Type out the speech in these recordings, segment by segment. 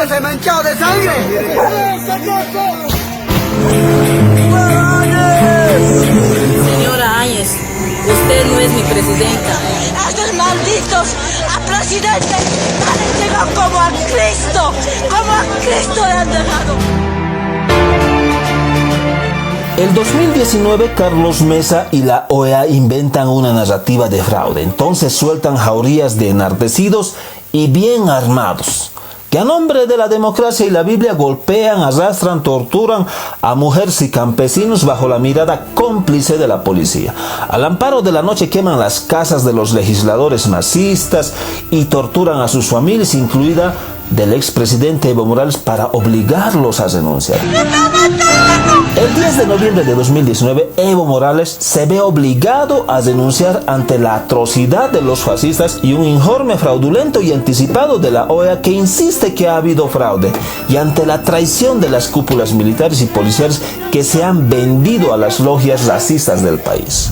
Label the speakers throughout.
Speaker 1: ese manchado de sangre.
Speaker 2: Señora Áñez, usted no es mi presidenta.
Speaker 3: Estos malditos a presidente han entregado como a Cristo le han dejado.
Speaker 4: El 2019, Carlos Mesa y la OEA inventan una narrativa de fraude. Entonces sueltan jaurías de enardecidos y bien armados, que a nombre de la democracia y la Biblia golpean, arrastran, torturan a mujeres y campesinos bajo la mirada cómplice de la policía. Al amparo de la noche queman las casas de los legisladores masistas y torturan a sus familias, incluida del expresidente Evo Morales, para obligarlos a renunciar. El 10 de noviembre de 2019, Evo Morales se ve obligado a denunciar ante la atrocidad de los fascistas y un informe fraudulento y anticipado de la OEA que insiste que ha habido fraude, y ante la traición de las cúpulas militares y policiales que se han vendido a las logias racistas del país.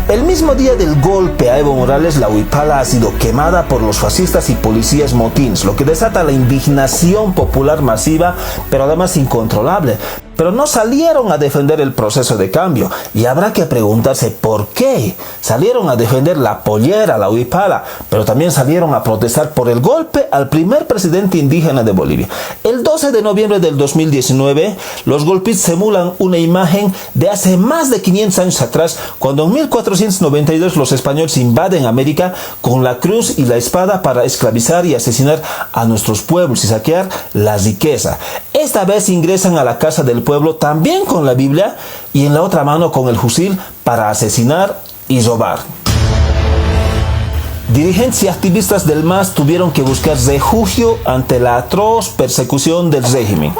Speaker 4: El mismo día del golpe a Evo Morales, la Huipala ha sido quemada por los fascistas y policías motines, lo que desata la indignación popular masiva, pero además incontrolable. Pero no salieron a defender el proceso de cambio, y habrá que preguntarse por qué. Salieron a defender la pollera, la Huipala, pero también salieron a protestar por el golpe al primer presidente indígena de Bolivia. El 12 de noviembre del 2019, los golpistas emulan una imagen de hace más de 500 años atrás, cuando en 1492 los españoles invaden América con la cruz y la espada para esclavizar y asesinar a nuestros pueblos y saquear la riqueza. Esta vez ingresan a la casa del pueblo también con la Biblia y en la otra mano con el fusil para asesinar y robar. Dirigentes y activistas del MAS tuvieron que buscar refugio ante la atroz persecución del régimen.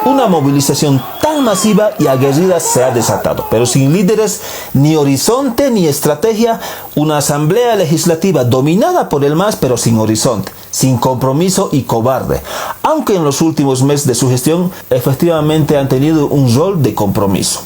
Speaker 4: Una movilización tan masiva y aguerrida se ha desatado, pero sin líderes, ni horizonte, ni estrategia, una asamblea legislativa dominada por el MAS, pero sin horizonte, sin compromiso y cobarde, aunque en los últimos meses de su gestión efectivamente han tenido un rol de compromiso.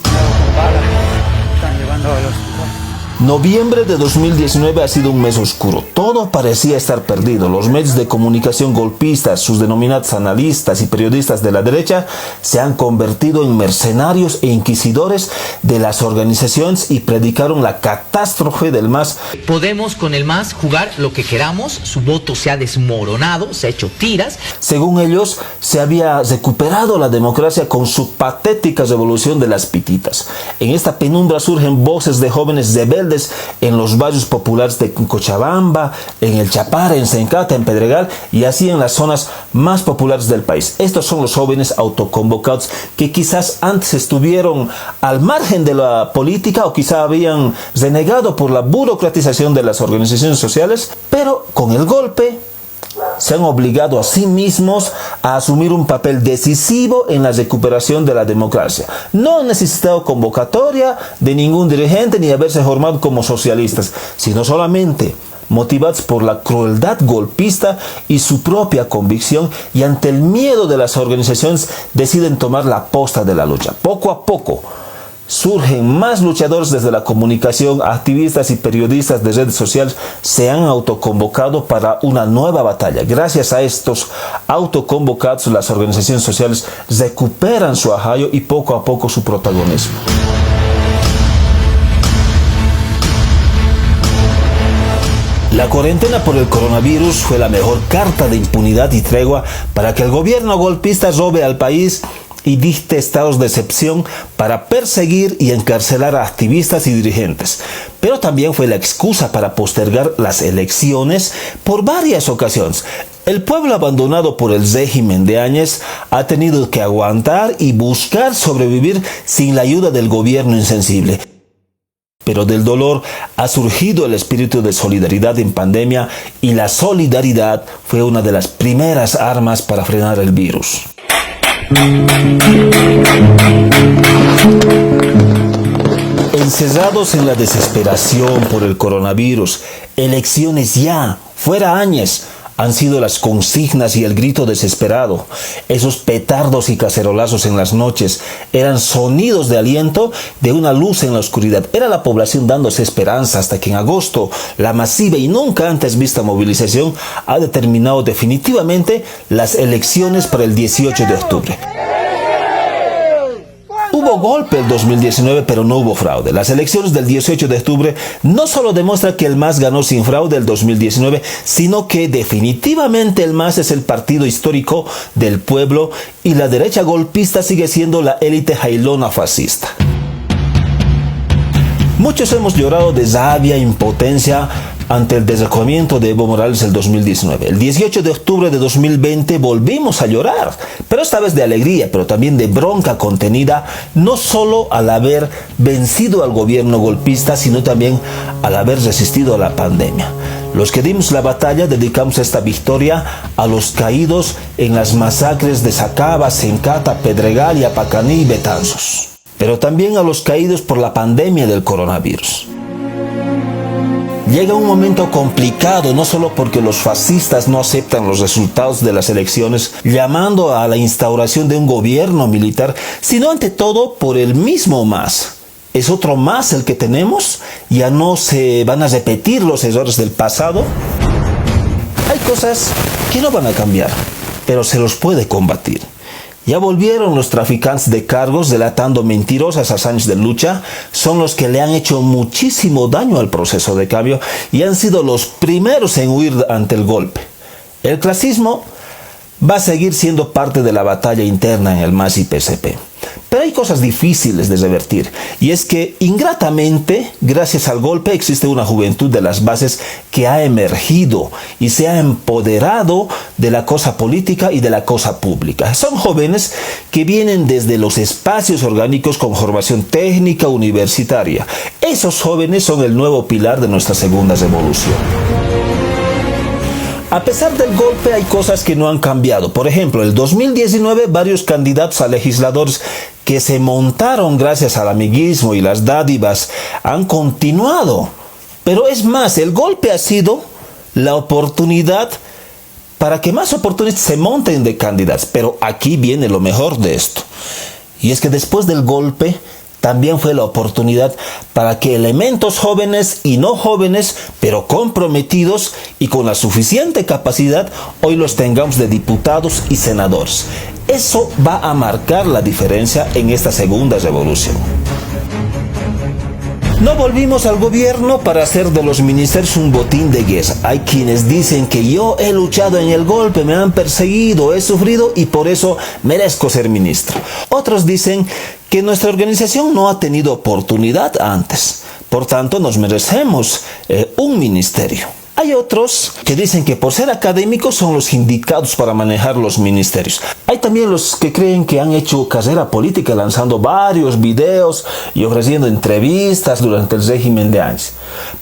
Speaker 4: Noviembre de 2019 ha sido un mes oscuro. Todo parecía estar perdido. Los medios de comunicación golpistas, sus denominados analistas y periodistas de la derecha, se han convertido en mercenarios e inquisidores de las organizaciones y predicaron la catástrofe del MAS.
Speaker 5: Podemos con el MAS jugar lo que queramos, su voto se ha desmoronado, se ha hecho tiras.
Speaker 4: Según ellos, se había recuperado la democracia con su patética revolución de las pititas. En esta penumbra surgen voces de jóvenes rebeldes en los barrios populares de Cochabamba, en el Chapare, en Sencata, en Pedregal y así en las zonas más populares del país. Estos son los jóvenes autoconvocados que quizás antes estuvieron al margen de la política o quizá habían renegado por la burocratización de las organizaciones sociales, pero con el golpe se han obligado a sí mismos a asumir un papel decisivo en la recuperación de la democracia. No han necesitado convocatoria de ningún dirigente ni haberse formado como socialistas, sino solamente motivados por la crueldad golpista y su propia convicción, y ante el miedo de las organizaciones deciden tomar la posta de la lucha. Poco a poco surgen más luchadores desde la comunicación, activistas y periodistas de redes sociales se han autoconvocado para una nueva batalla. Gracias a estos autoconvocados, las organizaciones sociales recuperan su ajallo y poco a poco su protagonismo. La cuarentena por el coronavirus fue la mejor carta de impunidad y tregua para que el gobierno golpista robe al país y dicte estados de excepción para perseguir y encarcelar a activistas y dirigentes. Pero también fue la excusa para postergar las elecciones por varias ocasiones. El pueblo abandonado por el régimen de Áñez ha tenido que aguantar y buscar sobrevivir sin la ayuda del gobierno insensible. Pero del dolor ha surgido el espíritu de solidaridad en pandemia, y la solidaridad fue una de las primeras armas para frenar el virus. Encerrados en la desesperación por el coronavirus, elecciones ya, fuera Áñez, han sido las consignas y el grito desesperado. Esos petardos y cacerolazos en las noches eran sonidos de aliento de una luz en la oscuridad. Era la población dándose esperanza hasta que en agosto la masiva y nunca antes vista movilización ha determinado definitivamente las elecciones para el 18 de octubre. Hubo golpe el 2019, pero no hubo fraude. Las elecciones del 18 de octubre no solo demuestran que el MAS ganó sin fraude el 2019, sino que definitivamente el MAS es el partido histórico del pueblo y la derecha golpista sigue siendo la élite jailona fascista. Muchos hemos llorado de rabia e impotencia ante el desacogimiento de Evo Morales el 2019. El 18 de octubre de 2020 volvimos a llorar, pero esta vez de alegría, pero también de bronca contenida, no solo al haber vencido al gobierno golpista, sino también al haber resistido a la pandemia. Los que dimos la batalla dedicamos esta victoria a los caídos en las masacres de Sacaba, Sencata, Pedregal, Yapacaní y Betanzos, pero también a los caídos por la pandemia del coronavirus. Llega un momento complicado, no solo porque los fascistas no aceptan los resultados de las elecciones, llamando a la instauración de un gobierno militar, sino ante todo por el mismo MAS. ¿Es otro MAS el que tenemos? ¿Ya no se van a repetir los errores del pasado? Hay cosas que no van a cambiar, pero se los puede combatir. Ya volvieron los traficantes de cargos delatando mentirosas hazañas de lucha, son los que le han hecho muchísimo daño al proceso de cambio y han sido los primeros en huir ante el golpe. El clasismo va a seguir siendo parte de la batalla interna en el MAS y PSP. Pero hay cosas difíciles de revertir, y es que ingratamente, gracias al golpe, existe una juventud de las bases que ha emergido y se ha empoderado de la cosa política y de la cosa pública. Son jóvenes que vienen desde los espacios orgánicos con formación técnica universitaria. Esos jóvenes son el nuevo pilar de nuestra segunda revolución. A pesar del golpe hay cosas que no han cambiado. Por ejemplo, en el 2019 varios candidatos a legisladores que se montaron gracias al amiguismo y las dádivas han continuado. Pero es más, el golpe ha sido la oportunidad para que más oportunistas se monten de candidatos. Pero aquí viene lo mejor de esto. Y es que después del golpe también fue la oportunidad para que elementos jóvenes y no jóvenes, pero comprometidos y con la suficiente capacidad, hoy los tengamos de diputados y senadores. Eso va a marcar la diferencia en esta segunda revolución. No volvimos al gobierno para hacer de los ministerios un botín de guerra. Hay quienes dicen que yo he luchado en el golpe, me han perseguido, he sufrido y por eso merezco ser ministro. Otros dicen que nuestra organización no ha tenido oportunidad antes, por tanto nos merecemos un ministerio. Hay otros que dicen que por ser académicos son los indicados para manejar los ministerios. Hay también los que creen que han hecho carrera política lanzando varios videos y ofreciendo entrevistas durante el régimen de Áñez.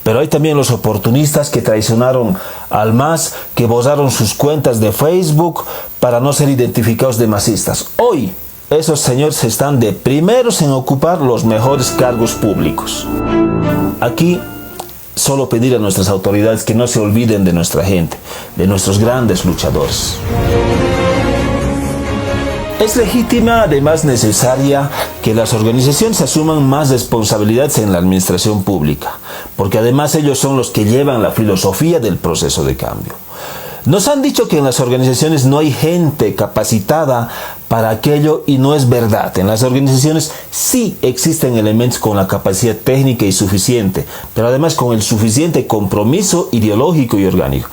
Speaker 4: Pero hay también los oportunistas que traicionaron al MAS, que borraron sus cuentas de Facebook para no ser identificados de masistas. Hoy, esos señores están de primeros en ocupar los mejores cargos públicos. Aquí solo pedir a nuestras autoridades que no se olviden de nuestra gente, de nuestros grandes luchadores. Es legítima, además necesaria, que las organizaciones asuman más responsabilidades en la administración pública, porque además ellos son los que llevan la filosofía del proceso de cambio. Nos han dicho que en las organizaciones no hay gente capacitada para aquello y no es verdad. En las organizaciones sí existen elementos con la capacidad técnica y suficiente, pero además con el suficiente compromiso ideológico y orgánico.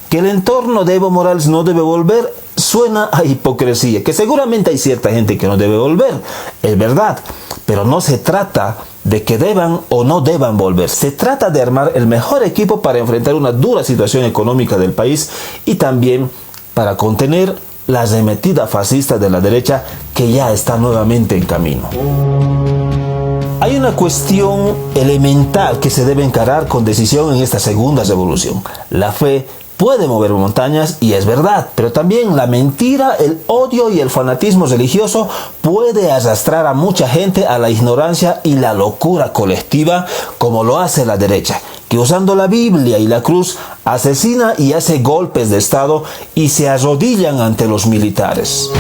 Speaker 4: Que el entorno de Evo Morales no debe volver suena a hipocresía, que seguramente hay cierta gente que no debe volver, es verdad, pero no se trata de que deban o no deban volver. Se trata de armar el mejor equipo para enfrentar una dura situación económica del país y también para contener la arremetida fascista de la derecha que ya está nuevamente en camino. Hay una cuestión elemental que se debe encarar con decisión en esta segunda revolución. La fe puede mover montañas y es verdad, pero también la mentira, el odio y el fanatismo religioso puede arrastrar a mucha gente a la ignorancia y la locura colectiva como lo hace la derecha. que usando la Biblia y la cruz asesina y hace golpes de Estado y se arrodillan ante los militares.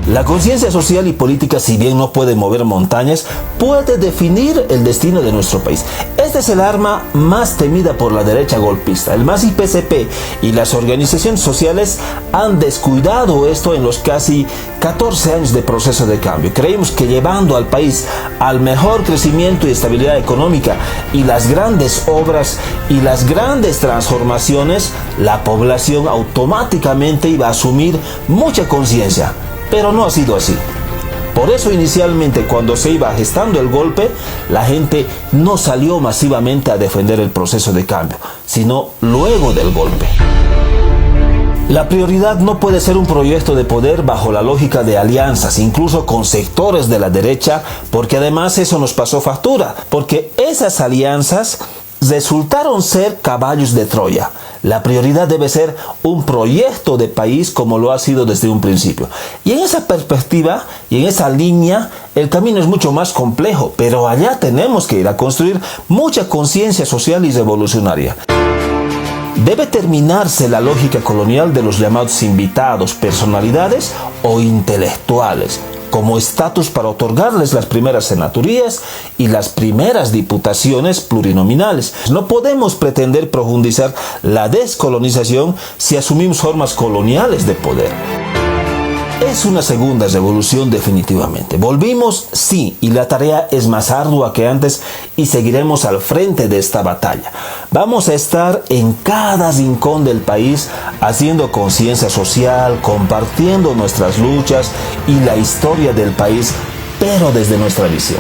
Speaker 4: La conciencia social y política, si bien no puede mover montañas, puede definir el destino de nuestro país. Este es el arma más temida por la derecha golpista. El MAS y PCP y las organizaciones sociales han descuidado esto en los casi 14 años de proceso de cambio. Creímos que llevando al país al mejor crecimiento y estabilidad económica y las grandes obras y las grandes transformaciones, la población automáticamente iba a asumir mucha conciencia. Pero no ha sido así. Por eso inicialmente cuando se iba gestando el golpe, la gente no salió masivamente a defender el proceso de cambio, sino luego del golpe. La prioridad no puede ser un proyecto de poder bajo la lógica de alianzas, incluso con sectores de la derecha, porque además eso nos pasó factura, porque esas alianzas resultaron ser caballos de Troya. La prioridad debe ser un proyecto de país como lo ha sido desde un principio. Y en esa perspectiva y en esa línea, el camino es mucho más complejo, pero allá tenemos que ir a construir mucha conciencia social y revolucionaria. Debe terminarse la lógica colonial de los llamados invitados, personalidades o intelectuales, como estatus para otorgarles las primeras senaturías y las primeras diputaciones plurinominales. No podemos pretender profundizar la descolonización si asumimos formas coloniales de poder. Es una segunda revolución definitivamente. Volvimos, sí, y la tarea es más ardua que antes y seguiremos al frente de esta batalla. Vamos a estar en cada rincón del país haciendo conciencia social, compartiendo nuestras luchas y la historia del país, pero desde nuestra visión.